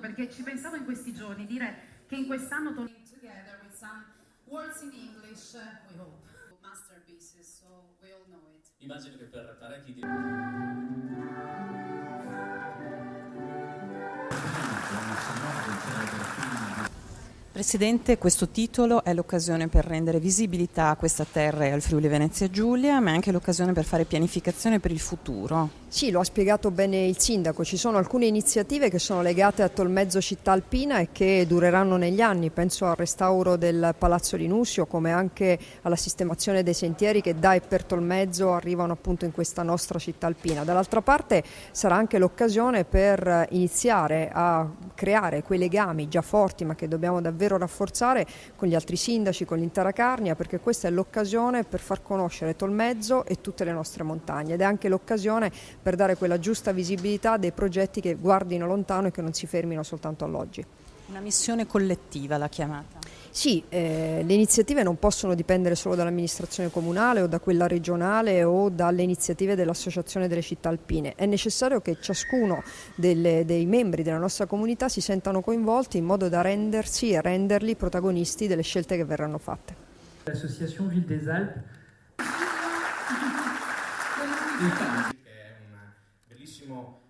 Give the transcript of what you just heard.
perché ci pensavo in questi giorni, dire che in quest'anno together with some words in English, we hope. Masterpieces, so we all know it. Immagino che per parecchi di Presidente, questo titolo è l'occasione per rendere visibilità a questa terra e al Friuli Venezia Giulia, ma è anche l'occasione per fare pianificazione per il futuro. Sì, lo ha spiegato bene il sindaco, ci sono alcune iniziative che sono legate a Tolmezzo Città Alpina e che dureranno negli anni, penso al restauro del Palazzo Linusio come anche alla sistemazione dei sentieri che da e per Tolmezzo arrivano appunto in questa nostra città alpina. Dall'altra parte sarà anche l'occasione per iniziare a creare quei legami già forti ma che dobbiamo davvero rafforzare con gli altri sindaci, con l'intera Carnia, perché questa è l'occasione per far conoscere Tolmezzo e tutte le nostre montagne ed è anche l'occasione per dare quella giusta visibilità dei progetti che guardino lontano e che non si fermino soltanto all'oggi. Una missione collettiva l'ha chiamata. Sì, le iniziative non possono dipendere solo dall'amministrazione comunale o da quella regionale o dalle iniziative dell'Associazione delle Città Alpine. È necessario che ciascuno dei membri della nostra comunità si sentano coinvolti in modo da rendersi e renderli protagonisti delle scelte che verranno fatte. L'associazione Ville des Alpes è un bellissimo